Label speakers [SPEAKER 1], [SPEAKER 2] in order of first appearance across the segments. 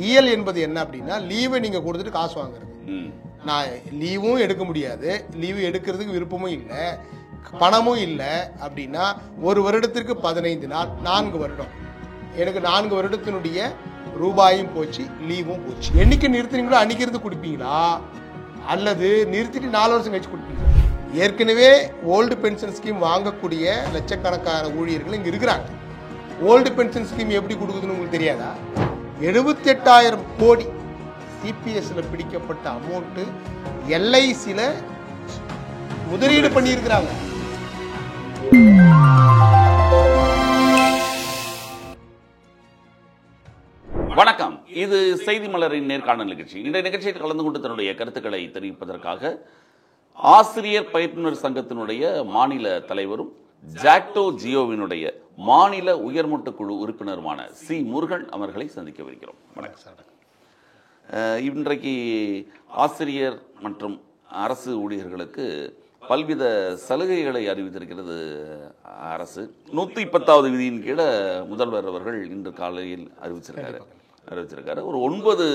[SPEAKER 1] EL என்பது என்ன அப்படின்னா லீவை நீங்க கொடுத்துட்டு காசு வாங்குறது. நான் லீவும் எடுக்க முடியாது, லீவு எடுக்கிறதுக்கு விருப்பமும் இல்லை, பணமும் இல்லை அப்படின்னா ஒரு வருடத்திற்கு 15 நாள், 4 வருடம். எனக்கு 4 வருடத்தினுடைய ரூபாயும் போச்சு, லீவும் போச்சு. என்னைக்கு நிறுத்தினீங்களோ அன்னைக்கு கொடுப்பீங்களா அல்லது நிறுத்திட்டு 4 வருஷம் கழிச்சு கொடுப்பீங்களா? ஏற்கனவே ஓல்டு பென்ஷன் ஸ்கீம் வாங்கக்கூடிய லட்சக்கணக்கான ஊழியர்கள் இங்க இருக்கிறாங்க. ஓல்டு பென்ஷன் ஸ்கீம் எப்படி கொடுக்குதுன்னு உங்களுக்கு தெரியாதா? 78,000 கோடி சிபிஎஸ்ல பிடிக்கப்பட்ட அமௌண்ட் எல்ஐசில முதலீடு பண்ணியிருக்கிறாங்க.
[SPEAKER 2] வணக்கம், இது செய்தி மலரின் நேர்காணல் நிகழ்ச்சி. இந்த நிகழ்ச்சியில் கலந்து கொண்டு தன்னுடைய கருத்துக்களை தெரிவிப்பதற்காக ஆசிரியர் பயிற்றுனர் சங்கத்தினுடைய மாநில தலைவரும் ஜாக்டோ ஜியோவினுடைய மாநில உயர்மட்ட குழு உறுப்பினருமான சி முருகன் அவர்களை சந்திக்கவிருக்கிறோம். வணக்கம். இன்றைக்கு ஆசிரியர் மற்றும் அரசு ஊழியர்களுக்கு பல்வித சலுகைகளை அறிவித்திருக்கிறது அரசு. 110வது விதியின் கீழே முதல்வர் அவர்கள் இன்று காலையில் அறிவிச்சிருக்காரு. ஒரு 9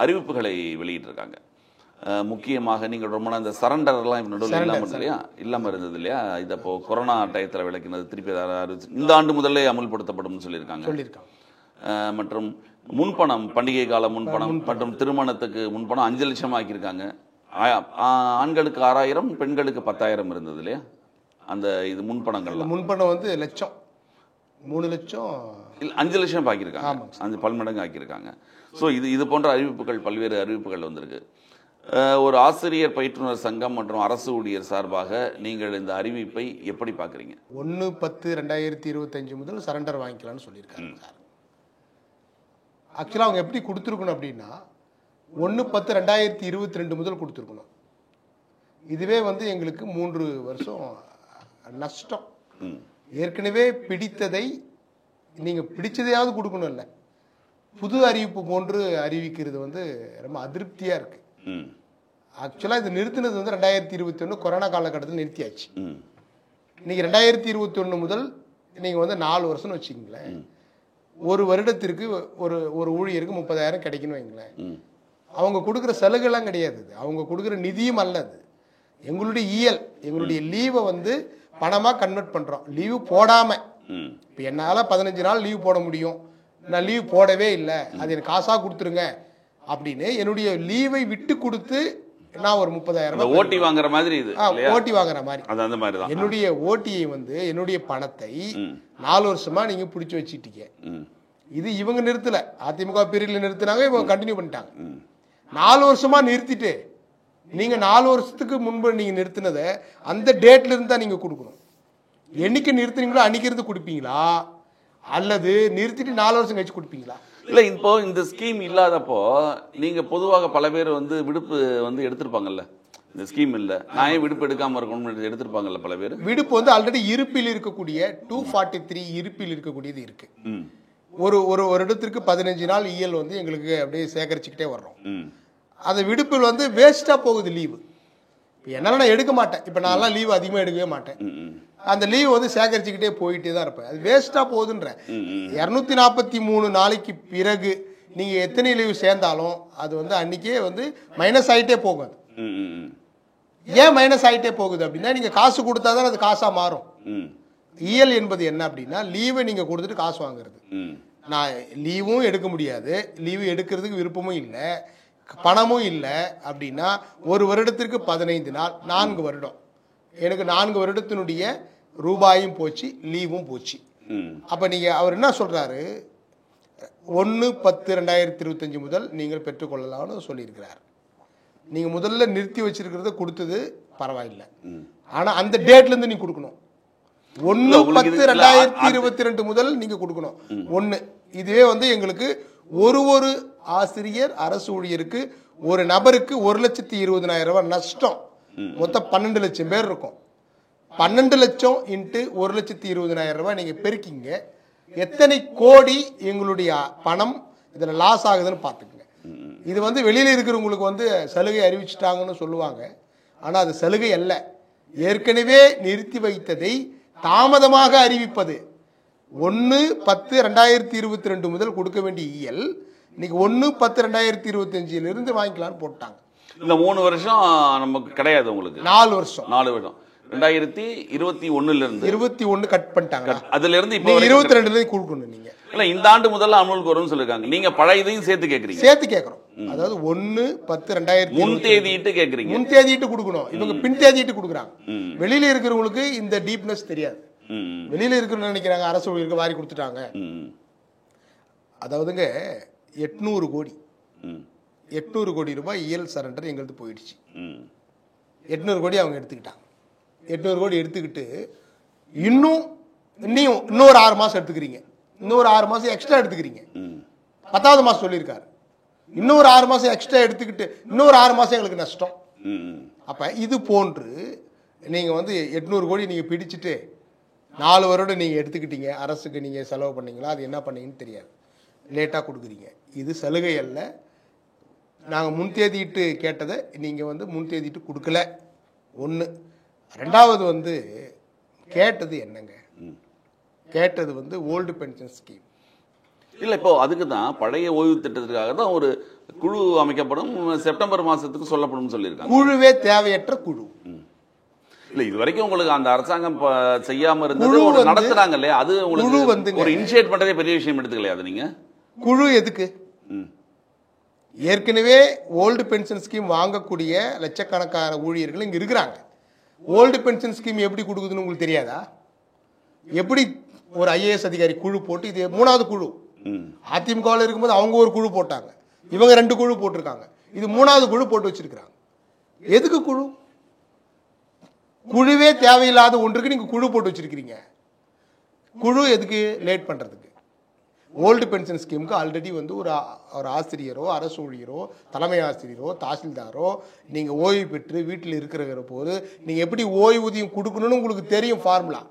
[SPEAKER 2] அறிவிப்புகளை வெளியிட்டிருக்காங்க. முக்கியமாக நீங்கள் ரொம்ப இந்த சரண்டர்லாம் இல்லாமல் இருந்தது இல்லையா? இதை இப்போ கொரோனா டயத்தில் விளக்கினது திருப்பி அறிவிச்சு இந்த ஆண்டு முதலே அமல்படுத்தப்படும் சொல்லியிருக்காங்க. மற்றும் முன்பணம், பண்டிகை கால முன்பணம் மற்றும் திருமணத்துக்கு முன்பணம் 5 லட்சம் ஆக்கியிருக்காங்க. ஆண்களுக்கு 6,000, பெண்களுக்கு 10,000 இருந்தது இல்லையா? அந்த இது முன்பணங்கள்
[SPEAKER 1] முன்பணம் வந்து லட்சம், 3 லட்சம்
[SPEAKER 2] இல்லை 5 லட்சம் ஆக்கியிருக்காங்க, 5 பல்மடங்கு ஆக்கியிருக்காங்க. ஸோ இது போன்ற அறிவிப்புகள், பல்வேறு அறிவிப்புகள் வந்திருக்கு. ஒரு ஆசிரியர் பயிற்றுனர் சங்கம் மற்றும் அரசு ஊழியர் சார்பாக நீங்கள் இந்த அறிவிப்பை எப்படி பார்க்குறீங்க?
[SPEAKER 1] 1/10/2025 முதல் சரண்டர் வாங்கிக்கலாம்னு சொல்லியிருக்காங்க சார். ஆக்சுவலாக அவங்க எப்படி கொடுத்துருக்கணும் அப்படின்னா 1/10/2022 முதல் கொடுத்துருக்கணும். இதுவே வந்து எங்களுக்கு 3 வருஷம் நஷ்டம். ஏற்கனவே பிடித்ததை நீங்கள் பிடிச்சதையாவது கொடுக்கணும் இல்லை, புது அறிவிப்பு போன்று அறிவிக்கிறது வந்து ரொம்ப அதிருப்தியாக இருக்கு. ஆக்சுவலாக இது நிறுத்தினது வந்து 2021 கொரோனா காலகட்டத்தில் நிறுத்தியாச்சு. இன்னைக்கு 2021 முதல் நீங்கள் வந்து 4 வருஷம்னு வச்சுக்கீங்களேன். ஒரு வருடத்திற்கு ஒரு ஊழியருக்கு 30,000 கிடைக்கணும் வைங்களேன். அவங்க கொடுக்குற சலுகைலாம் கிடையாது, அவங்க கொடுக்குற நிதியும் அல்லது. எங்களுடைய இஎல், எங்களுடைய லீவை வந்து பணமாக கன்வெர்ட் பண்ணுறோம். லீவு போடாமல் இப்போ என்னால் 15 நாள் லீவ் போட முடியும், நான் லீவ் போடவே இல்லை, அது எனக்கு காசாக கொடுத்துருங்க அப்படின்னு என்னுடைய லீவை விட்டு கொடுத்து நான் ஒரு 30,000
[SPEAKER 2] ஓட்டி வாங்குற மாதிரி. இது
[SPEAKER 1] ஓட்டி வாங்குற மாதிரி.
[SPEAKER 2] அந்த மாதிரி தான்
[SPEAKER 1] என்னுடைய ஓட்டியை வந்து என்னுடைய பணத்தை 4 வருஷமா நீங்க பிடிச்சி வச்சுட்டீங்க. இது இவங்க நிறுத்தல, அதிமுக பீரியட்ல நிறுத்தினாங்க, இவங்க கண்டினியூ பண்ணிட்டாங்க. 4 வருஷமா நிறுத்திட்டு நீங்க 4 வருஷத்துக்கு முன்பு நீங்க நிறுத்தினதை அந்த டேட்ல இருந்து தான் நீங்க கொடுக்கணும். என்னைக்கு நிறுத்தினீங்களோ அன்னைக்கு இருந்து கொடுப்பீங்களா அல்லது நிறுத்திட்டு 4 வருஷம் கழிச்சு கொடுப்பீங்களா?
[SPEAKER 2] இல்லை, இப்போ இந்த ஸ்கீம் இல்லாதப்போ நீங்க பொதுவாக பல பேர் வந்து விடுப்பு வந்து எடுத்திருப்பாங்கல்ல. இந்த ஸ்கீம் இல்லை, நான் ஏன் விடுப்பு எடுக்காம இருக்கணும்னு எடுத்திருப்பாங்கல்ல பல பேர்.
[SPEAKER 1] விடுப்பு வந்து ஆல்ரெடி இருப்பில் இருக்கக்கூடிய 243 இருப்பில் இருக்கக்கூடியது இருக்கு. ஒரு இடத்திற்கு 15 நாள் இஎல் வந்து எங்களுக்கு அப்படியே சேகரிச்சுக்கிட்டே வர்றோம். அந்த விடுப்பில் வந்து வேஸ்டா போகுது லீவு. என்னால நான் எடுக்க மாட்டேன், இப்போ நான்லாம் லீவு அதிகமாக எடுக்கவே மாட்டேன். அந்த லீவ் வந்து சேகரிச்சுக்கிட்டே போயிட்டே தான் இருப்பேன். அது வேஸ்டா போகுதுன்ற 243 நாளைக்கு பிறகு நீங்க எத்தனை லீவ் சேர்ந்தாலும் அது வந்து அன்னைக்கே வந்து மைனஸ் ஆகிட்டே போகும். ஏன் மைனஸ் ஆகிட்டே போகுது அப்படின்னா நீங்க காசு கொடுத்தா தான் அது காசா மாறும். இஎல் என்பது என்ன அப்படின்னா லீவை நீங்க கொடுத்துட்டு காசு வாங்குறது. நான் லீவும் எடுக்க முடியாது, லீவு எடுக்கிறதுக்கு விருப்பமும் இல்லை, பணமும் இல்லை அப்படின்னா ஒரு வருடத்திற்கு 15 நாள், 4 வருடம். எனக்கு 4 வருடத்தினுடைய ரூபாயும் போச்சு, லீவும் போச்சு. அப்ப நீங்க அவர் என்ன சொல்றாரு, 1/10/2025 முதல் நீங்கள் பெற்றுக்கொள்ளலாம்னு சொல்லியிருக்கிறார். நீங்க முதல்ல நிறுத்தி வச்சிருக்கிறத கொடுத்தது பரவாயில்லை, ஆனா அந்த டேட்ல இருந்து நீங்க கொடுக்கணும். 1/10/2022 முதல் நீங்க கொடுக்கணும். 1 இதுவே வந்து எங்களுக்கு ஒரு ஆசிரியர் அரசு ஊழியருக்கு ஒரு நபருக்கு 1,20,020,000 ரூபாய் நஷ்டம். மொத்தம் 12 லட்சம் பேர் இருக்கும். 12 லட்சம் இன்ட்டு 1,20,020,000 ரூபாய் நீங்க பெருக்கிங்க, எத்தனை கோடி எங்களுடைய பணம் இதுல லாஸ் ஆகுதுன்னு பார்த்துக்குங்க. இது வந்து வெளியில இருக்கிறவங்களுக்கு வந்து சலுகை அறிவிச்சிட்டாங்கன்னு சொல்லுவாங்க, ஆனா அது சலுகை அல்ல. ஏற்கனவே நிறுத்தி வைத்ததை தாமதமாக அறிவிப்பது. 1/10/2022 முதல் கொடுக்க வேண்டிய இஎல் இன்னைக்கு 1/10/2025 வாங்கிக்கலாம்னு போட்டாங்க.
[SPEAKER 2] இந்த 3 வருஷம் நமக்கு கிடையாது, உங்களுக்கு
[SPEAKER 1] 4 வருஷம்
[SPEAKER 2] 4 வருஷம் 2021 இருந்து
[SPEAKER 1] 21 கட் பண்ணிட்டாங்க.
[SPEAKER 2] அதுல இருந்து இப்போ
[SPEAKER 1] 22 கொடுக்கணும். நீங்க
[SPEAKER 2] இல்ல இந்த ஆண்டு முதல்ல அமலுக்கு வரும்னு சொல்லிருக்காங்க. நீங்க பழைய இதையும் சேர்த்து கேக்குறீங்க.
[SPEAKER 1] சேர்த்து கேட்கறோம். அதாவது 1/10/2020
[SPEAKER 2] முன் தேதியிட்டு கேக்குறீங்க.
[SPEAKER 1] முன் தேதியிட்டு கொடுக்கணும். இவங்க பின் தேதியிட்டு கொடுக்குறாங்க. வெளியில இருக்கிறவங்களுக்கு இந்த டீப்னஸ் தெரியாது. வெளியில இருக்கிறவங்க நினைக்கிறாங்க அரசு ஊழியருக்கு வாரி கொடுத்துட்டாங்க. அதாவதுங்க 800 கோடி 800 கோடி ரூபாய் இயல் சரண்டர் எங்களுக்கு போயிடுச்சு. 800 கோடி அவங்க எடுத்துக்கிட்டாங்க. 800 கோடி எடுத்துக்கிட்டு இன்னொரு 6 மாசம் எடுத்துக்கிறீங்க. இன்னொரு 6 மாசம் எக்ஸ்ட்ரா எடுத்துக்கிறீங்க. 10வது மாசம் சொல்லியிருக்காரு. இன்னொரு 6 மாசம் எக்ஸ்ட்ரா எடுத்துக்கிட்டு இன்னொரு 6 மாசம் எங்களுக்கு நஷ்டம். அப்ப இது போன்று நீங்க வந்து 800 கோடி நீங்க பிடிச்சிட்டு 4 வருடம் நீங்க எடுத்துக்கிட்டீங்க. அரசுக்கு நீங்க செலவு பண்ணீங்களா, அது என்ன பண்ணீங்கன்னு தெரியாது. லேட்டா கொடுக்குறீங்க. இது சலுகை அல்ல. நாங்கள் முன்தேதிட்டு கேட்டதை நீங்கள் வந்து முன்தேதிட்டு கொடுக்கல. ஒன்று. ரெண்டாவது வந்து கேட்டது என்னங்க, கேட்டது வந்து ஓல்டு பென்ஷன் ஸ்கீம்.
[SPEAKER 2] இல்லை, இப்போ அதுக்கு தான் பழைய ஓய்வு திட்டத்திற்காக தான் ஒரு குழு அமைக்கப்படும், செப்டம்பர் மாதத்துக்கு சொல்லப்படும் சொல்லியிருக்காங்க.
[SPEAKER 1] குழுவே தேவையற்ற குழு.
[SPEAKER 2] இல்லை, இது வரைக்கும் உங்களுக்கு அந்த அரசாங்கம் செய்யாமல் இருந்தது நடத்துறாங்க இல்லையா, அது உங்களுக்கு வந்து ஒரு இனிஷியேட் பண்ணுறதே பெரிய விஷயம் எடுத்துக்கலையா? அது நீங்கள்
[SPEAKER 1] குழு எதுக்கு? ஏற்கனவே ஓல்டு பென்ஷன் ஸ்கீம் வாங்கக்கூடிய லட்சக்கணக்கான ஊழியர்கள் இங்கே இருக்கிறாங்க. ஓல்டு பென்ஷன் ஸ்கீம் எப்படி கொடுக்குதுன்னு உங்களுக்கு தெரியாதா? எப்படி ஒரு ஐஏஎஸ் அதிகாரி குழு போட்டு, இது 3வது குழு. அதிமுகவில் இருக்கும்போது அவங்க ஒரு குழு போட்டாங்க, இவங்க 2 குழு போட்டிருக்காங்க, இது 3வது குழு போட்டு வச்சிருக்கிறாங்க. எதுக்கு குழு? குழுவே தேவையில்லாத ஒன்றுக்கு நீங்க குழு போட்டு வச்சிருக்கீங்க. குழு எதுக்கு? லேட் பண்றதுக்கு. ஓல்டு பென்ஷன் ஸ்கீமுக்கு ஆல்ரெடி வந்து ஒரு ஆசிரியரோ அரசு ஊழியரோ தலைமை ஆசிரியரோ தாசில்தாரோ நீங்க ஓய்வு பெற்று வீட்டில் இருக்கிற போது நீங்க எப்படி ஓய்வூதியம் கொடுக்கணும்னு உங்களுக்கு தெரியும் ஃபார்முலா.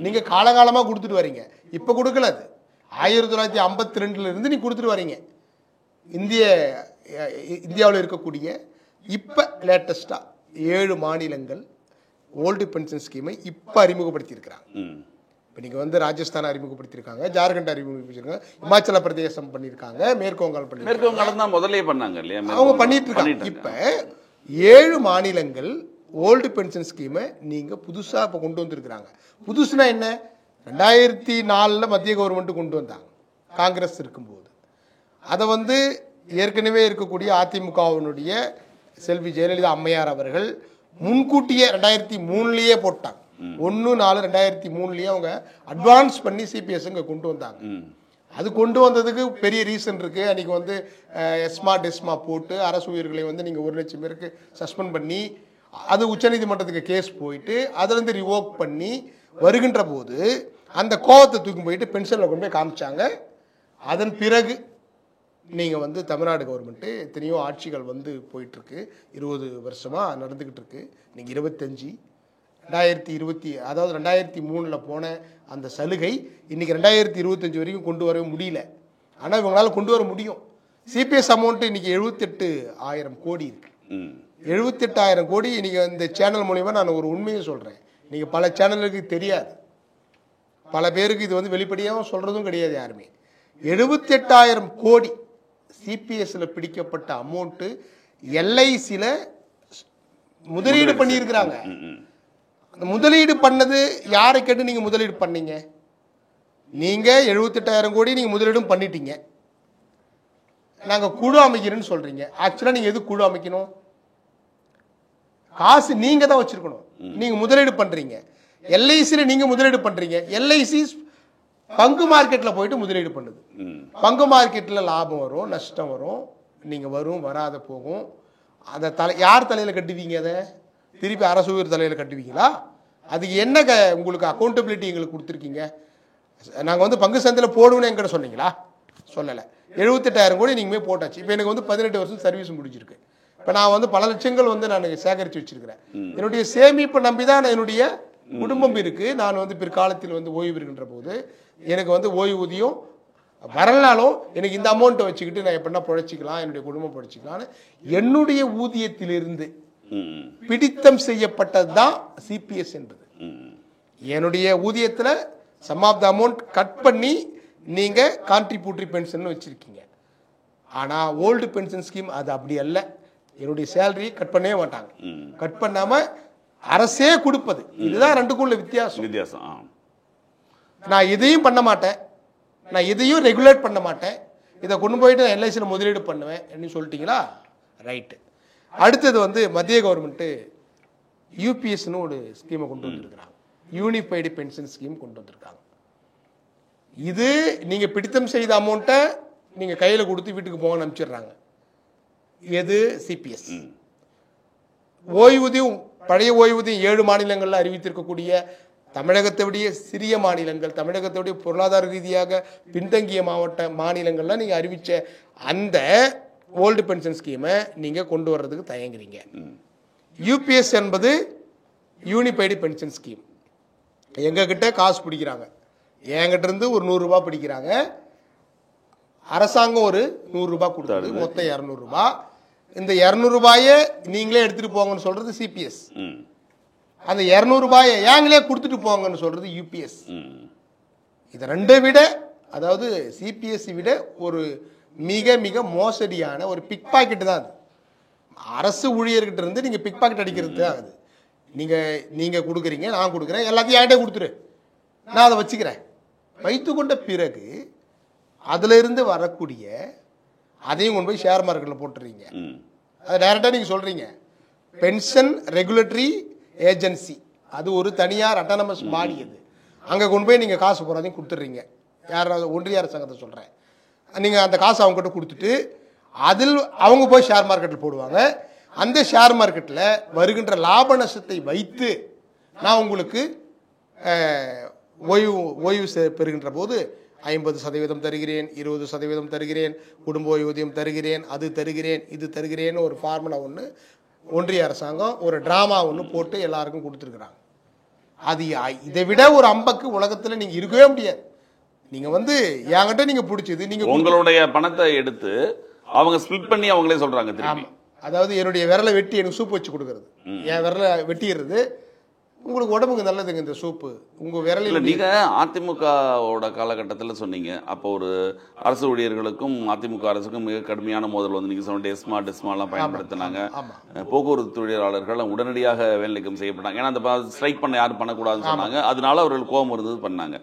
[SPEAKER 1] நீங்க காலகாலமா கொடுத்துட்டு வரீங்க. இப்ப கொடுக்கல. அது 1952 இருந்து நீங்க கொடுத்துட்டு வரீங்க. இந்தியாவில் இருக்கக்கூடிய இப்ப லேட்டஸ்டா 7 மாநிலங்கள் ஓல்டு பென்ஷன் ஸ்கீமை இப்ப அறிமுகப்படுத்தி இருக்கிறாங்க. இப்போ நீங்கள் வந்து ராஜஸ்தான் அறிமுகப்படுத்தியிருக்காங்க, ஜார்க்கண்ட் அறிமுகப்படுத்திருக்காங்க, இமாச்சல பிரதேசம் பண்ணியிருக்காங்க, மேற்கு வங்காளம்
[SPEAKER 2] தான் முதலே பண்ணாங்க இல்லையா,
[SPEAKER 1] அவங்க பண்ணிட்டு இருக்காங்க. இப்போ 7 மாநிலங்கள் ஓல்டு பென்ஷன் ஸ்கீமை நீங்கள் புதுசாக இப்போ கொண்டு வந்திருக்கிறாங்க. புதுசுனா என்ன? 2004 மத்திய கவர்மெண்ட் கொண்டு வந்தாங்க, காங்கிரஸ் இருக்கும்போது. அதை வந்து ஏற்கனவே இருக்கக்கூடிய அதிமுகவினுடைய செல்வி ஜெயலலிதா அம்மையார் அவர்கள் முன்கூட்டியே 2003 போட்டாங்க. 1/4/2003 அவங்க அட்வான்ஸ் பண்ணி சிபிஎஸ் இங்க கொண்டு வந்தாங்க. அது கொண்டு வந்ததுக்கு பெரிய ரீசன் இருக்கு. அன்னைக்கு வந்து எஸ்மா போட்டு அரசு ஊழியர்களை வந்து நீங்க 1 லட்சம் பேருக்கு சஸ்பெண்ட் பண்ணி அது உச்சநீதிமன்றத்துக்கு கேஸ் போயிட்டு அதுல இருந்து ரிவோக் பண்ணி வருகின்ற போது அந்த கோவத்தை தூக்கி போயிட்டு பென்ஷன்ல கொண்டு போய் காமிச்சாங்க. அதன் பிறகு நீங்க வந்து தமிழ்நாடு கவர்மெண்ட் எத்தனையோ ஆட்சிகள் வந்து போயிட்டு இருக்கு. 20 வருஷமா நடந்துகிட்டு இருக்கு. நீங்க 2020 அதாவது 2003 போன அந்த சலுகை இன்னைக்கு 2025 வரைக்கும் கொண்டு வர முடியல. ஆனா இவங்களால கொண்டு வர முடியும். சிபிஎஸ் அமௌண்ட் இன்னைக்கு 78,000 கோடி இருக்கு. 78,000 கோடி. இன்னைக்கு இந்த சேனல் மூலமா நான் ஒரு உண்மையை சொல்றேன். நீங்க பல சேனலுக்கு தெரியாது, பல பேருக்கு இது வந்து வெளிப்படையாகவும் சொல்றதும் கிடையாது யாருமே. 78,000 கோடி சிபிஎஸ்ல பிடிக்கப்பட்ட அமௌண்ட் எல்ஐசில முதலீடு பண்ணியிருக்கிறாங்க. முதலீடு பண்ணது யாரை கேட்டு நீங்க முதலீடு பண்ணீங்க? நீங்க 78,000 கோடி நீங்க முதலீடும் பண்ணிட்டீங்க. நாங்க குழு அமைக்கிறேன்னு சொல்றீங்க. ஆக்சுவலா நீங்க எது குழு அமைக்கணும்? காசு நீங்க தான் வச்சிருக்கணும். நீங்க முதலீடு பண்றீங்க. எல்ஐசில நீங்க முதலீடு பண்றீங்க. எல்ஐசி பங்கு மார்க்கெட்ல போயிட்டு முதலீடு பண்ணுது. பங்கு மார்க்கெட்ல லாபம் வரும், நஷ்டம் வரும், நீங்க வரும் வராத போகும். அதை யார் தலையில கட்டுவீங்க? அதை திருப்பி அரசு ஊழியர் தலையில கட்டுவீங்களா? அதுக்கு என்ன உங்களுக்கு அக்கௌண்டபிலிட்டி எங்களுக்கு கொடுத்துருக்கீங்க? நாங்கள் வந்து பங்கு சந்தையில் போடுவோன்னு என்கிட்ட சொன்னீங்களா? சொல்லலை. 78,000 கோடி நீங்க போட்டாச்சு. இப்போ எனக்கு வந்து 18 வருஷம் சர்வீஸ் முடிஞ்சிருக்கு. இப்போ நான் வந்து பல லட்சங்கள் வந்து நான் சேகரித்து வச்சிருக்கிறேன். என்னுடைய சேமிப்பை நம்பி தான் என்னுடைய குடும்பம் இருக்கு. நான் வந்து பிற்காலத்தில் வந்து ஓய்வு இருக்கின்ற போது எனக்கு வந்து ஓய்வூதியம் வரலனாலும் எனக்கு இந்த அமௌண்ட்டை வச்சுக்கிட்டு நான் எப்படின்னா பிழைச்சிக்கலாம், என்னுடைய குடும்பம் பிழைச்சிக்கலான்னு என்னுடைய ஊதியத்திலிருந்து பிடித்தம் செய்யப்பட்டது தான் சிபிஎஸ் என்பது. என்னுடைய ஊதியத்தில் some of the amount cut பண்ணி நீங்க கான்ட்ரிபியூட்டரி பென்ஷன் வச்சிருக்கீங்க. ஆனால் ஓல்டு பென்ஷன் ஸ்கீம் அது அப்படி அல்ல. என்னுடைய சேலரி கட் பண்ணவே மாட்டாங்க. கட் பண்ணாமல் அரசே கொடுப்பது. இதுதான் ரெண்டுக்குள்ள வித்தியாசம். நான் இதையும் பண்ண மாட்டேன், நான் இதையும் ரெகுலேட் பண்ண மாட்டேன், இதை கொண்டு போயிட்டு நான் எல்ஐசியில் முதலீடு பண்ணுவேன் அப்படின்னு சொல்லிட்டீங்களா, ரைட்டு. அடுத்தது வந்து மத்திய கவர்மெண்ட்டு யூபிஎஸ்ன்னு ஒரு ஸ்கீமை கொண்டு வந்துருக்குறாங்க. யூனிஃபைடு பென்ஷன் ஸ்கீம் கொண்டு வந்திருக்காங்க. இது நீங்கள் பிடித்தம் செய்த அமௌண்ட்டை நீங்கள் கையில் கொடுத்து வீட்டுக்கு போங்கன்னு அனுப்பிச்சிடுறாங்க. எது? சிபிஎஸ். ஓய்வூதியம், பழைய ஓய்வூதியம் 7 மாநிலங்களில் அறிவித்திருக்கக்கூடிய தமிழகத்தை விட சிறிய மாநிலங்கள், தமிழகத்தை விட பொருளாதார ரீதியாக பின்தங்கிய மாநிலங்கள்லாம் நீங்கள் அறிவித்த அந்த ஓல்டு பென்ஷன் ஸ்கீமை நீங்கள் கொண்டு வர்றதுக்கு தயங்குறீங்க. யூபிஎஸ் என்பது யூனிஃபைடு பென்ஷன் ஸ்கீம். எங்ககிட்ட காசு பிடிக்கிறாங்க, என்கிட்ட இருந்து ஒரு 100 ரூபாய் பிடிக்கிறாங்க, அரசாங்கம் ஒரு 100 ரூபாய் கொடுத்தாரு, மொத்தம் 200 ரூபாய். இந்த 200 ரூபாயை நீங்களே எடுத்துட்டு போங்கன்னு சொல்றது சிபிஎஸ். அந்த 200 ரூபாயை ஏங்களே கொடுத்துட்டு போங்கன்னு சொல்றது யூபிஎஸ். இது ரெண்டை விட, அதாவது சிபிஎஸ் விட ஒரு மிக மிக மோசடியான ஒரு பிக் பாக்கெட் தான் அது. அரசு ஊழியர்கிட்ட இருந்து நீங்க பிக் பாக்கெட் அடிக்கிறது தான் அது. நீங்க கொடுக்குறீங்க, நான் கொடுக்குறேன், எல்லாத்தையும் என்கிட்ட கொடுத்துரு, நான் அதை வச்சுக்கிறேன். வைத்து கொண்ட பிறகு அதுல இருந்து வரக்கூடிய அதையும் கொண்டு போய் ஷேர் மார்க்கெட்ல போட்டுறீங்க. அதை டைரக்டா நீங்க சொல்றீங்க பென்ஷன் ரெகுலேட்டரி ஏஜென்சி, அது ஒரு தனியார் அட்டானமஸ் பாடி. அது அங்க கொண்டு போய் நீங்க காசு போறாதையும் கொடுத்துட்றீங்க. யாராவது ஒன்றிய அரசாங்கத்தை சொல்றேன், நீங்க அந்த காசு அவங்க கிட்ட கொடுத்துட்டு அதில் அவங்க போய் ஷேர் மார்க்கெட்டில் போடுவாங்க. அந்த ஷேர் மார்க்கெட்டில் வருகின்ற லாப நஷ்டத்தை வைத்து நான் உங்களுக்கு ஓய்வு பெறுகின்ற போது 50% தருகிறேன், 20% தருகிறேன், குடும்ப ஓய்வூதியம் தருகிறேன், அது தருகிறேன், இது தருகிறேன்னு ஒரு ஃபார்முலா ஒன்று ஒன்றிய அரசாங்கம் ஒரு டிராமா ஒன்று போட்டு எல்லாருக்கும் கொடுத்துருக்குறாங்க. அது இதை விட ஒரு அம்பக்கு உலகத்தில் நீங்கள் இருக்கவே முடியாது. நீங்கள் வந்து என்கிட்ட நீங்கள் பிடிச்சது, நீங்கள்
[SPEAKER 2] உங்களுடைய பணத்தை எடுத்து அவங்க ஸ்பிளிட் பண்ணி அவங்களே சொல்கிறாங்க திரும்பி.
[SPEAKER 1] அதாவது என்னுடைய விரலை வெட்டி எனக்கு சூப் வச்சு கொடுக்கறது, என் விரலை வெட்டிடுறது உங்களுக்கு உடம்புக்கு நல்லதுங்க இந்த சூப்பு. உங்கள் விரலில்
[SPEAKER 2] நீங்கள் அதிமுகவோட காலகட்டத்தில் சொன்னீங்க, அப்போ ஒரு அரசு ஊழியர்களுக்கும் அதிமுக அரசுக்கும் மிக கடுமையான மோதல் வந்து நீங்கள் சொன்ன டெஸ்மாலாம் பயன்படுத்தினாங்க. போக்குவரத்து தொழிலாளர்கள் உடனடியாக வேலை நீக்கம் செய்யப்பட்டாங்க. ஏன்னா அந்த ஸ்ட்ரைக் பண்ண யாரும் பண்ணக்கூடாதுன்னு சொன்னாங்க. அதனால அவர்கள் கோபம் இருந்தது பண்ணாங்க.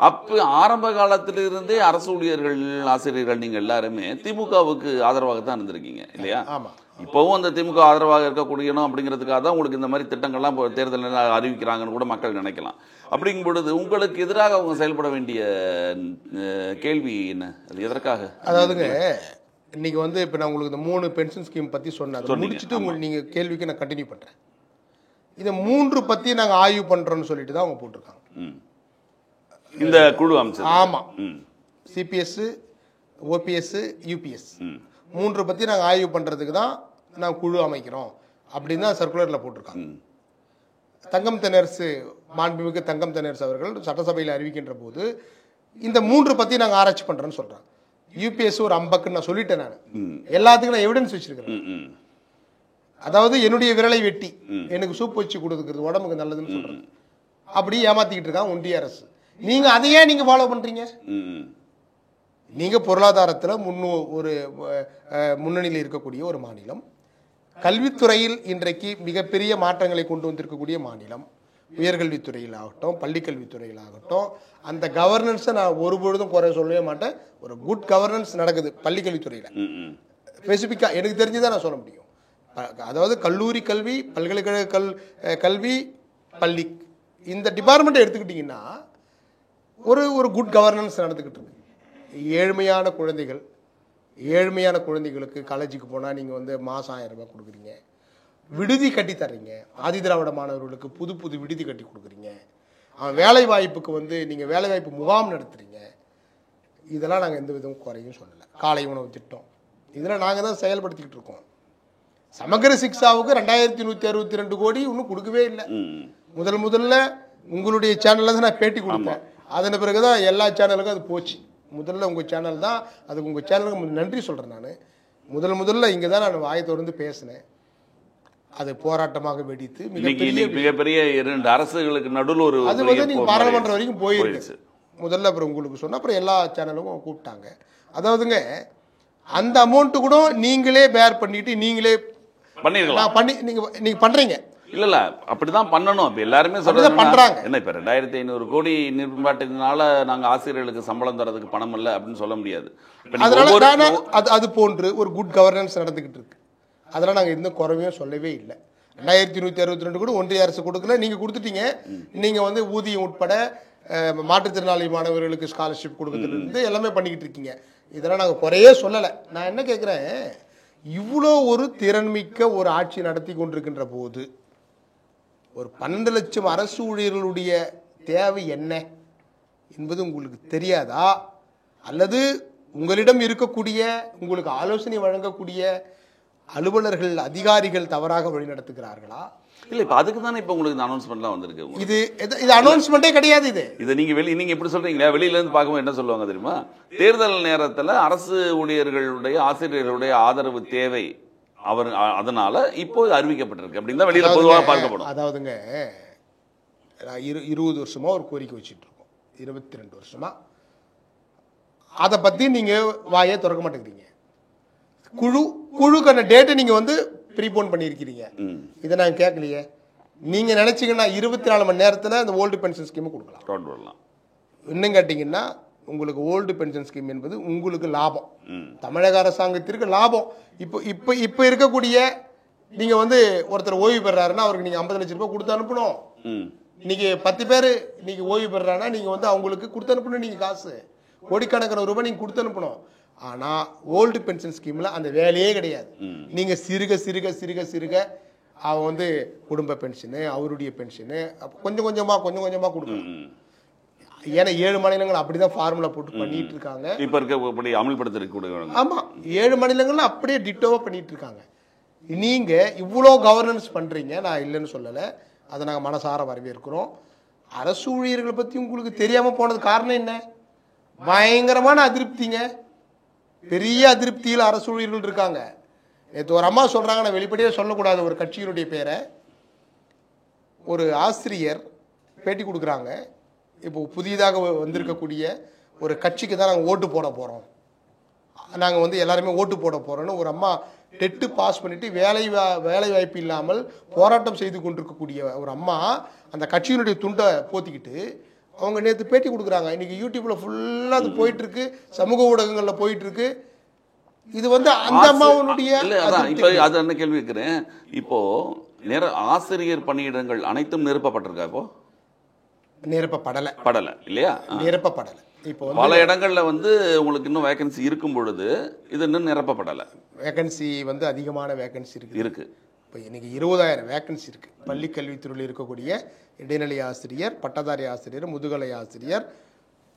[SPEAKER 2] அப்போ ஆரம்ப காலத்திலிருந்தே அரசு ஊழியர்கள், ஆசிரியர்கள் நீங்கள் எல்லாருமே திமுகவுக்கு ஆதரவாக தான் இருந்திருக்கீங்க இல்லையா? இப்போவும் அந்த திமுக ஆதரவாக இருக்கக்கூடியணும் அப்படிங்கிறதுக்காக தான் உங்களுக்கு இந்த மாதிரி திட்டங்கள்லாம் தேர்தலில் அறிவிக்கிறாங்கன்னு கூட மக்கள் நினைக்கலாம். அப்படிங்கும் பொழுது உங்களுக்கு எதிராக அவங்க செயல்பட வேண்டிய கேள்வி என்ன, அது எதற்காக?
[SPEAKER 1] அதாவதுங்க இன்னைக்கு வந்து இப்போ நான் உங்களுக்கு இந்த 3 பென்ஷன் ஸ்கீம் பற்றி சொன்னேன், முடிச்சுட்டு உங்களுக்கு நீங்கள் கேள்விக்கு நான் கண்டினியூ பண்ணுறேன். இதை 3 பற்றி நாங்கள் ஆய்வு பண்ணுறோன்னு சொல்லிட்டு தான் அவங்க போட்டிருக்காங்க
[SPEAKER 2] இந்த குழு அமைச்சர்.
[SPEAKER 1] ஆமாம், சிபிஎஸ், ஓபிஎஸ், யூபிஎஸ் 3 பற்றி நாங்கள் ஆய்வு பண்ணுறதுக்கு தான் நாங்கள் குழு அமைக்கிறோம் அப்படின்னு தான் சர்க்குலரில் போட்டிருக்காங்க. தங்கம் தென்னரசு, மாண்புமிகு தங்கம் தென்னரசு அவர்கள் சட்டசபையில் அறிவிக்கின்ற போது இந்த 3 பற்றி நாங்கள் ஆராய்ச்சி பண்ணுறோன்னு சொல்கிறாங்க. யூபிஎஸ் ஒரு அம்பக்குன்னு நான் சொல்லிட்டேன். நான் எல்லாத்துக்கும் நான் எவிடன்ஸ் வச்சிருக்கிறேன். அதாவது என்னுடைய விரலை வெட்டி எனக்கு சூப் வச்சு கொடுக்குறது உடம்புக்கு நல்லதுன்னு சொல்கிறது. அப்படி ஏமாத்திக்கிட்டு இருக்காங்க ஒன்றிய அரசு. நீங்கள் அதையே நீங்கள் ஃபாலோ பண்ணுறீங்க. நீங்கள் பொருளாதாரத்தில் ஒரு முன்னணியில் இருக்கக்கூடிய ஒரு மாநிலம், கல்வித்துறையில் இன்றைக்கு மிகப்பெரிய மாற்றங்களை கொண்டு வந்திருக்கக்கூடிய மாநிலம், உயர்கல்வித்துறையில் ஆகட்டும், பள்ளிக்கல்வித்துறையில் ஆகட்டும், அந்த கவர்னன்ஸை நான் ஒருபொழுதும் குறை சொல்லவே மாட்டேன். ஒரு குட் கவர்னன்ஸ் நடக்குது பள்ளிக்கல்வித்துறையில். ஸ்பெசிஃபிக்காக எனக்கு தெரிஞ்சுதான் நான் சொல்ல முடியும். அதாவது கல்லூரி கல்வி, பல்கலைக்கழக கல்வி, பள்ளி, இந்த டிபார்ட்மெண்ட்டை எடுத்துக்கிட்டிங்கன்னா ஒரு குட் கவர்னன்ஸ் நடந்துக்கிட்டு இருக்கு. ஏழ்மையான குழந்தைகளுக்கு காலேஜுக்கு போனால் நீங்கள் வந்து மாதம் 1000 ரூபாய் கொடுக்குறீங்க. விடுதி கட்டி தர்றீங்க. ஆதி திராவிட மாணவர்களுக்கு புது விடுதி கட்டி கொடுக்குறீங்க. அவன் வேலை வாய்ப்புக்கு வந்து நீங்கள் வேலை வாய்ப்பு முகாம் நடத்துறீங்க. இதெல்லாம் நாங்கள் எந்த விதமும் குறையும் சொல்லலை. காலை உணவு திட்டம் இதெல்லாம் நாங்கள் தான் செயல்படுத்திக்கிட்டு இருக்கோம். சமகர சிக்ஷாவுக்கு 2162 கோடி இன்னும் கொடுக்கவே இல்லை. முதல்ல உங்களுடைய சேனலில் தான் நான் பேட்டி கொடுப்பேன். அதன் பிறகு தான் எல்லா சேனலுக்கும் அது போச்சு. முதல்ல உங்கள் சேனல் தான், அதுக்கு உங்கள் சேனலுக்கு நன்றி சொல்கிறேன். நான் முதல்ல இங்கே தான் நான் வாயை திறந்து பேசினேன். அது போராட்டமாக வெடித்து
[SPEAKER 2] மிகப்பெரிய 2 அரசுகளுக்கு நடுவில்
[SPEAKER 1] அது வந்து நீங்கள் பாராளுமன்றம் வரைக்கும் போயிருக்கு. முதல்ல அப்புறம் உங்களுக்கு சொன்ன அப்புறம் எல்லா சேனலுக்கும் கூப்பிட்டாங்க. அதாவதுங்க அந்த அமௌண்ட் கூட நீங்களே பேர் பண்ணிட்டு நீங்களே
[SPEAKER 2] பண்ணிருக்கலாம்.
[SPEAKER 1] நீங்க பண்றீங்க.
[SPEAKER 2] இல்ல அப்படிதான் பண்ணணும். இப்ப எல்லாருமே
[SPEAKER 1] பண்றாங்க.
[SPEAKER 2] என்ன இப்ப 2500 கோடி நிர்வாகத்தினால நாங்க ஆசிரியர்களுக்கு சம்பளம் தரதுக்கு பணம் இல்ல அப்படின்னு சொல்ல முடியாது.
[SPEAKER 1] அதனால அது போன்று ஒரு குட் கவர்னன்ஸ் நடந்துகிட்டு இருக்கு. அதெல்லாம் நாங்க எந்த குறைவையும் சொல்லவே இல்லை. 2162 கூட ஒன்றிய அரசு கொடுக்கல, நீங்க கொடுத்துட்டீங்க. நீங்க வந்து ஊதியம் உட்பட மாற்றுத்திறனாளி மாணவர்களுக்கு ஸ்காலர்ஷிப் கொடுக்கறதுல இருந்து எல்லாமே பண்ணிக்கிட்டு இருக்கீங்க. இதெல்லாம் நாங்க குறையே சொல்லலை. நான் என்ன கேட்கிறேன், இவ்வளோ ஒரு திறன்மிக்க ஒரு ஆட்சி நடத்தி கொண்டிருக்கின்ற போது ஒரு 12 லட்சம் அரசு ஊழியர்களுடைய தேவை என்ன என்பது உங்களுக்கு தெரியாதா? அல்லது உங்களிடம் இருக்கக்கூடிய உங்களுக்கு ஆலோசனை வழங்கக்கூடிய அலுவலர்கள் அதிகாரிகள் தவறாக வழிநடத்துகிறார்களா?
[SPEAKER 2] இல்ல இப்ப அதுக்கு தானே இப்ப உங்களுக்கு அனௌன்ஸ்மெண்ட்லாம் வந்திருக்கு.
[SPEAKER 1] இது அனௌன்ஸ்மெண்டே கிடையாது. இது
[SPEAKER 2] நீங்க எப்படி சொல்றீங்களா? வெளியில இருந்து பார்க்கும்போது என்ன சொல்லுவாங்க தெரியுமா? தேர்தல் நேரத்துல அரசு ஊழியர்களுடைய ஆசிரியர்களுடைய ஆதரவு தேவை அதனால இப்போ அறிவிக்கப்பட்டிருக்கு அப்படின்னு தான் வெளியில பொதுவாக பார்க்கப்படும்.
[SPEAKER 1] அதாவதுங்க 20 வருஷமா ஒரு கோரிக்கை வச்சுட்டு இருக்கோம், 22 வருஷமா. அதை பத்தி நீங்க வாயே திறக்க மாட்டேங்கிறீங்க. குழுக்கான டேட்டை நீங்க வந்து ப்ரீபோன் பண்ணியிருக்கிறீங்க. இதை நான் கேட்கலையே. நீங்க நினைச்சீங்கன்னா 24 மணி நேரத்தில் அந்த ஓல்டு பென்ஷன் ஸ்கீம் கொடுக்கலாம். இன்னும் கேட்டீங்கன்னா உங்களுக்கு ஓல்டு பென்ஷன் ஸ்கீம் என்பது உங்களுக்கு லாபம், தமிழக அரசாங்கத்திற்கு லாபம். இப்போ இருக்கக்கூடிய நீங்க வந்து ஒருத்தர் ஓய்வு பெறாருன்னா அவருக்கு நீங்க 50 லட்சம் ரூபாய் கொடுத்து அனுப்பணும். இன்னைக்கு 10 பேர் இன்னைக்கு ஓய்வு பெறாங்கன்னா நீங்க வந்து அவங்களுக்கு கொடுத்து அனுப்பணும். நீங்க காசு கோடிக்கணக்கான ரூபாய் நீங்க கொடுத்து அனுப்பணும். ஆனா ஓல்டு பென்ஷன் ஸ்கீம்ல அந்த வேலையே கிடையாது. நீங்க சிறுக சிறுக சிறுக சிறுக அவ வந்து குடும்ப பென்ஷனு, அவருடைய பென்ஷனு கொஞ்சம் கொஞ்சமா கொடுக்கணும். ஏன்னா 7 மாநிலங்கள் அப்படிதான் ஃபார்முலா போட்டு பண்ணிட்டு இருக்காங்க.
[SPEAKER 2] இப்ப இருக்க அமல்படுத்த
[SPEAKER 1] ஆமா 7 மாநிலங்கள்ல அப்படியே டிட்டோவா பண்ணிட்டு இருக்காங்க. நீங்க இவ்வளோ கவர்னன்ஸ் பண்றீங்க, நான் இல்லைன்னு சொல்லலை, அதை நாங்கள் மனசார வரவேற்கிறோம். அரசு ஊழியர்களை பத்தி உங்களுக்கு தெரியாம போனது காரணம் என்ன? பயங்கரமான அதிருப்திங்க, பெரிய அதிருப்தியில் அரசு ஊழியர்கள் இருக்காங்க. நேற்று ஒரு அம்மா சொல்றாங்க, நான் வெளிப்படையே சொல்லக்கூடாது ஒரு கட்சியினுடைய பேரை, ஒரு ஆசிரியர் பேட்டி கொடுக்குறாங்க. இப்போ புதிதாக வந்திருக்கக்கூடிய ஒரு கட்சிக்கு தான் நாங்கள் ஓட்டு போட போகிறோம், நாங்கள் வந்து எல்லாருமே ஓட்டு போட போகிறோன்னு ஒரு அம்மா டெட்டு பாஸ் பண்ணிட்டு வேலை வாய்ப்பு இல்லாமல் போராட்டம் செய்து கொண்டிருக்கக்கூடிய ஒரு அம்மா அந்த கட்சியினுடைய துண்டை போத்திக்கிட்டு அவங்க நேற்று பேட்டி கொடுக்குறாங்க. இன்னைக்கு யூடியூப்ல ஃபுல்லாக அது போயிட்டு இருக்கு, சமூக ஊடகங்களில் போயிட்டு இருக்கு. இது வந்து அந்த அம்மாவுடைய
[SPEAKER 2] அது என்ன கேள்வி இருக்கிறேன். இப்போ ஆசிரியர் பணியிடங்கள் அனைத்தும் நிரப்பப்பட்டிருக்கா? இப்போ நிரப்பப்படலை இல்லையா? நிரப்பப்படலை. இப்போ பல இடங்கள்ல வந்து உங்களுக்கு இன்னும் வேகன்சி இருக்கும் பொழுது இது இன்னும் நிரப்பப்படலை.
[SPEAKER 1] வேகன்சி வந்து அதிகமான வேகன்சி இருக்கு. இப்போ இன்னைக்கு 20,000 வேகன்சி இருக்கு. பள்ளி கல்வித்துறையில் இருக்கக்கூடிய இடைநிலை ஆசிரியர், பட்டதாரி ஆசிரியர், முதுகலை ஆசிரியர்,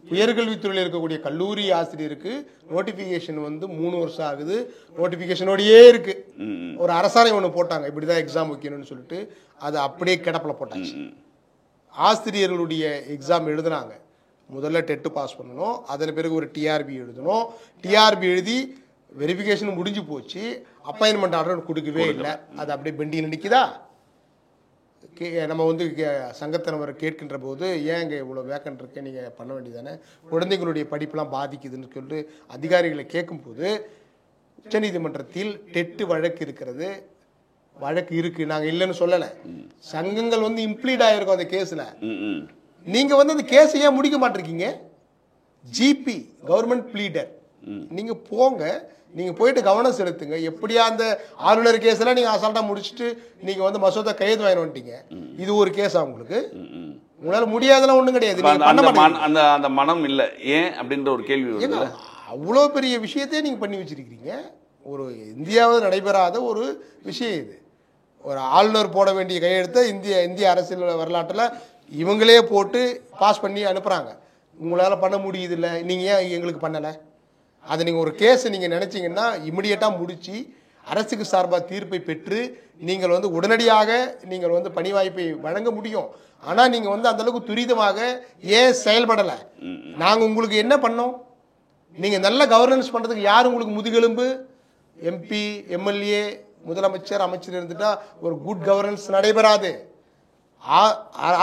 [SPEAKER 1] உயர்கல்வித்துறையில் இருக்கக்கூடிய கல்லூரி ஆசிரியருக்கு நோட்டிபிகேஷன் வந்து 3 வருஷம் ஆகுது. நோட்டிபிகேஷனோடயே இருக்கு. ஒரு அரசாணை ஒன்று போட்டாங்க, இப்படிதான் எக்ஸாம் வைக்கணும்னு சொல்லிட்டு, அது அப்படியே கிடப்பில் போட்டாச்சு. ஆசிரியர்களுடைய எக்ஸாம் எழுதுனாங்க, முதல்ல டெட்டு பாஸ் பண்ணணும், அதன் பிறகு ஒரு டிஆர்பி எழுதணும். டிஆர்பி எழுதி வெரிஃபிகேஷன் முடிஞ்சு போச்சு, அப்பாயின்மெண்ட் ஆர்டர் கொடுக்கவே இல்லை. அது அப்படியே பெண்டிங் நிற்குதா? நம்ம வந்து சங்கத்தினர் கேட்கின்ற போது ஏங்க இவ்வளோ வேக்கன்ட் இருக்கு, நீங்கள் பண்ண வேண்டியதானே, குழந்தைங்களுடைய படிப்பெல்லாம் பாதிக்குதுன்னு சொல்லிட்டு அதிகாரிகளை கேட்கும்போது உச்சநீதிமன்றத்தில் டெட்டு வழக்கு இருக்கிறது, வழக்கு இருக்கு, நாங்கள் இல்லைன்னு சொல்லலை. சங்கங்கள் வந்து இம்ப்ளீட் ஆயிருக்கும் அந்த கேஸில். நீங்க வந்து அந்த கேஸ் ஏன் முடிக்க மாட்டிருக்கீங்க? ஜிபி கவர்மெண்ட் ப்ளீடர், நீங்க போங்க, நீங்க போயிட்டு கவனம் செலுத்துங்க. எப்படியா அந்த ஆளுநர் கேஸ் எல்லாம் நீங்க அசால்ட்டா முடிச்சுட்டு நீங்க வந்து மசோதா கைது வாங்கி வந்துட்டீங்க. இது ஒரு கேஸா உங்களுக்கு? உங்களால முடியாதெல்லாம் ஒண்ணும் கிடையாது.
[SPEAKER 2] அந்த மனம் இல்ல ஏன் அப்படின்ற ஒரு கேள்வி.
[SPEAKER 1] அவ்வளோ பெரிய விஷயத்தையே நீங்க பண்ணி வச்சிருக்கீங்க. ஒரு இந்தியாவில் நடைபெறாத ஒரு விஷயம் இது. ஒரு ஆளுநர் போட வேண்டிய கையெழுத்தை இந்திய அரசியல் வரலாற்றில் இவங்களே போட்டு பாஸ் பண்ணி அனுப்புறாங்க. உங்களால் பண்ண முடியுது இல்லை, நீங்க ஏன் எங்களுக்கு பண்ணலை? அதை நீங்கள் ஒரு கேஸ் நீங்கள் நினைச்சீங்கன்னா இமிடியேட்டாக முடிச்சு அரசுக்கு சார்பாக தீர்ப்பை பெற்று நீங்கள் வந்து உடனடியாக நீங்கள் வந்து பணி வாய்ப்பை வழங்க முடியும். ஆனால் நீங்கள் வந்து அந்த அளவுக்கு துரிதமாக ஏன் செயல்படலை? நாங்கள் உங்களுக்கு என்ன பண்ணோம்? நீங்கள் நல்ல கவர்னன்ஸ் பண்ணுறதுக்கு யார் உங்களுக்கு முதுகெலும்பு? எம்பி, எம்எல்ஏ, முதலமைச்சர், அமைச்சர் இருந்துட்டா ஒரு குட் கவர்னன்ஸ் நடைபெறாது.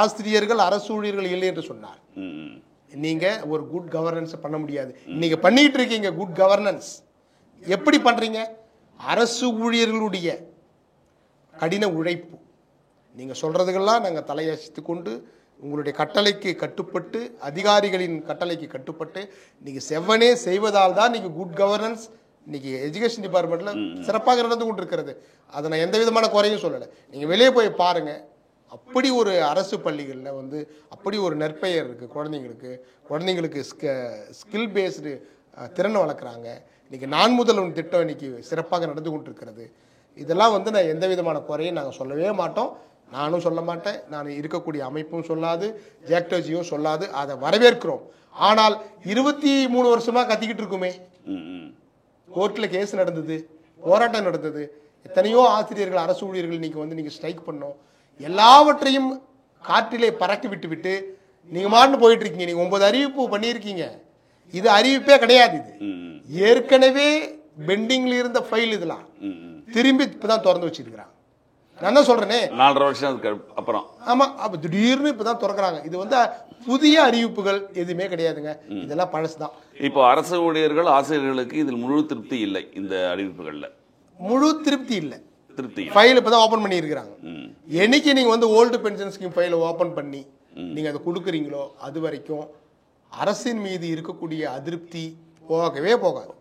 [SPEAKER 1] ஆசிரியர்கள், அரசு ஊழியர்கள் இல்லை என்று சொன்னார். நீங்க ஒரு குட் கவர்னன்ஸ் பண்ண முடியாது. நீங்க பண்ணிட்டு இருக்கீங்க குட் கவர்னன்ஸ். எப்படி பண்றீங்க? அரசு ஊழியர்களுடைய கடின உழைப்பு. நீங்க சொல்றதுக்கெல்லாம் நாங்க தலையசித்து கொண்டு உங்களுடைய கட்டளைக்கு கட்டுப்பட்டு, அதிகாரிகளின் கட்டளைக்கு கட்டுப்பட்டு நீங்க செவ்வனே செய்வதால் தான் நீங்க குட் கவர்னன்ஸ் இன்னைக்கு எஜுகேஷன் டிபார்ட்மெண்ட்ல சிறப்பாக நடந்து கொண்டிருக்கிறது. அதை நான் எந்த விதமான குறையும் சொல்லலை. நீங்க வெளியே போய் பாருங்க, அப்படி ஒரு அரசு பள்ளிகளில் வந்து அப்படி ஒரு நற்பெயர் இருக்குது. குழந்தைங்களுக்கு ஸ்கில் பேஸ்டு திறனை வளர்க்குறாங்க. இன்னைக்கு நான் முதல்வன் திட்டம் இன்னைக்கு சிறப்பாக நடந்து கொண்டிருக்கிறது. இதெல்லாம் வந்து நான் எந்த விதமான குறையும் நாங்கள் சொல்லவே மாட்டோம். நானும் சொல்ல மாட்டேன், நான் இருக்கக்கூடிய அமைப்பும் சொல்லாது, ஜாக்டோஜியும் சொல்லாது. அதை வரவேற்கிறோம். ஆனால் 23 வருஷமா கத்திக்கிட்டு இருக்குமே, கோர்ட்டில் கேஸ் நடந்தது, போராட்டம் நடந்தது, எத்தனையோ ஆசிரியர்கள் அரசு ஊழியர்கள் இன்னைக்கு வந்து நீங்க ஸ்ட்ரைக் பண்ணோம். எல்லாவற்றையும் காற்றிலே பறக்கி விட்டு நீங்க மாட்டு போயிட்டு இருக்கீங்க. நீங்க 9 அறிவிப்பு பண்ணியிருக்கீங்க. இது அறிவிப்பே கிடையாது. இது ஏற்கனவே பெண்டிங்ல இருந்த ஃபைல். இதெல்லாம் திரும்பி இப்பதான் திறந்து வச்சிருக்கிறாங்க. நான் தான் சொல்றேனே,
[SPEAKER 2] 4.5 வருஷம் அப்புறம்.
[SPEAKER 1] ஆமா, அப்ப திடீர்னு இப்பதான் திறக்கிறாங்க. இது வந்து புதிய அறிவிப்புகள் எதுவுமே கிடையாதுங்க. இதெல்லாம் பழசுதான்.
[SPEAKER 2] இப்போ அரசு ஊழியர்கள் ஆசிரியர்களுக்கு இதில் முழு திருப்தி இல்லை. இந்த அறிவிப்புகள்ல
[SPEAKER 1] முழு திருப்தி இல்லை.
[SPEAKER 2] திருப்தி
[SPEAKER 1] ஃபைல் இப்பதான் ஓபன் பண்ணி இருக்கிறாங்க. என்னைக்கு நீங்க வந்து ஓல்டு பென்ஷன் ஸ்கீம் ஃபைலை ஓபன் பண்ணி நீங்க அதை கொடுக்குறீங்களோ அது வரைக்கும் அரசின் மீது இருக்கக்கூடிய அதிருப்தி போகவே போகாது.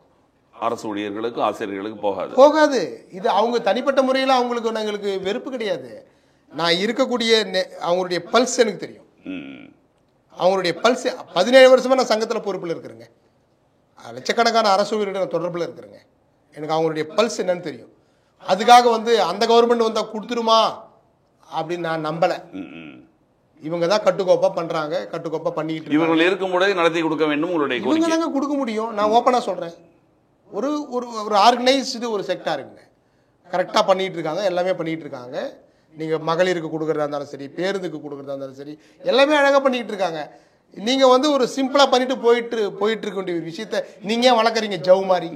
[SPEAKER 2] அரசு ஊழியர்களுக்கு ஆசிரியர்களுக்கு
[SPEAKER 1] போகாது. இது அவங்க தனிப்பட்ட முறையில் அவங்களுக்கு வெறுப்பு கிடையாது. நான் இருக்கக்கூடிய அவங்களுடைய பல்ஸ் எனக்கு தெரியும். அவங்களுடைய பல்ஸ் 17 வருஷமா நான் சங்கத்தில் பொறுப்பில் இருக்கிறேங்க. லட்சக்கணக்கான அரசு ஊழியர்கள் தொடர்பில் இருக்கிறேங்க. எனக்கு அவங்களுடைய பல்ஸ் என்னன்னு தெரியும். அதுக்காக வந்து அந்த கவர்மெண்ட் வந்தா கொடுத்துருமா அப்படின்னு நான் நம்பல. இவங்க தான் கட்டுக்கோப்பா பண்றாங்க, கட்டுக்கோப்பா பண்ணிட்டு
[SPEAKER 2] இவர்கள் இருக்கும்போதே நடத்தி கொடுக்க வேண்டும். உங்களுடைய
[SPEAKER 1] இவங்க தாங்க கொடுக்க முடியும். நான் ஓப்பனா சொல்றேன். ஒரு ஒரு ஆர்கனைஸ்டு ஒரு செக்டாருங்க, கரெக்டாக பண்ணிட்டு இருக்காங்க, எல்லாமே பண்ணிட்டு இருக்காங்க. நீங்க மகளிருக்கு கொடுக்கறதா இருந்தாலும் சரி, பேருந்துக்கு கொடுக்கறதா இருந்தாலும் சரி, எல்லாமே அழகா பண்ணிட்டு இருக்காங்க. நீங்க வந்து ஒரு சிம்பிளா பண்ணிட்டு போயிட்டு இருக்க வேண்டிய ஒரு விஷயத்த நீங்க ஏன் வளர்க்குறீங்க ஜவு மாதிரி?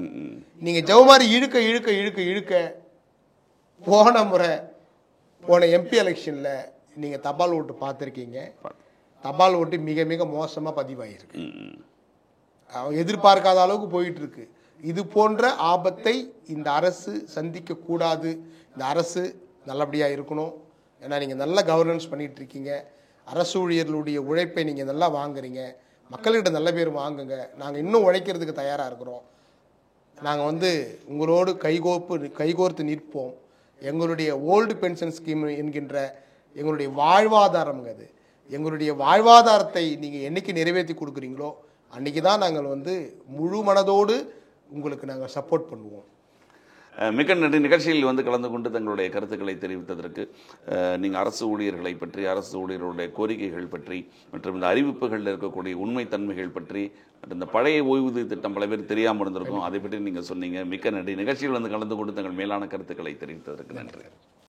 [SPEAKER 1] நீங்க ஜவு மாதிரி இழுக்க இழுக்க இழுக்க இழுக்க போன எம்பி எலெக்ஷன்ல நீங்க தபால் ஓட்டு பார்த்துருக்கீங்க. தபால் ஓட்டு மிக மிக மோசமா பதிவாயிருக்கு. எதிர்பார்க்காத அளவுக்கு போயிட்டு இருக்கு. இது போன்ற ஆபத்தை இந்த அரசு சந்திக்க கூடாது. இந்த அரசு நல்லபடியா இருக்கணும். ஏன்னா நீங்க நல்ல கவர்னன்ஸ் பண்ணிட்டு இருக்கீங்க. அரசு ஊழியர்களுடைய உழைப்பை நீங்க நல்லா வாங்குறீங்க. மக்கள்கிட்ட நல்ல பேர் வாங்குங்க. நாங்க இன்னும் உழைக்கிறதுக்கு தயாரா இருக்கிறோம். நாங்க வந்து உங்களோடு கைகோர்த்து நிற்போம். எங்களுடைய ஓல்டு பென்ஷன் ஸ்கீம் என்கின்ற எங்களுடைய வாழ்வாதாரம் அது. எங்களுடைய வாழ்வாதாரத்தை நீங்க என்னைக்கு நிறைவேற்றி கொடுக்குறீங்களோ அன்னைக்கு தான் நாங்கள் வந்து முழு மனதோடு உங்களுக்கு நாங்கள் சப்போர்ட் பண்ணுவோம்.
[SPEAKER 2] மிக நன்றி. நிகழ்ச்சியில் வந்து கலந்து கொண்டு தங்களுடைய கருத்துக்களை தெரிவித்ததற்கு. நீங்கள் அரசு ஊழியர்களை பற்றி, அரசு ஊழியர்களுடைய கோரிக்கைகள் பற்றி மற்றும் இந்த அறிவிப்புகளில் இருக்கக்கூடிய உண்மைத்தன்மைகள் பற்றி மற்றும் இந்த பழைய ஓய்வூதிய திட்டம் பல பேர் தெரியாமல் இருந்திருக்கும், அதை பற்றி நீங்கள் சொன்னீங்க. மிக்க நன்றி. நிகழ்ச்சியில் வந்து கலந்து கொண்டு தங்கள் மேலான கருத்துக்களை தெரிவித்ததற்கு நன்றி.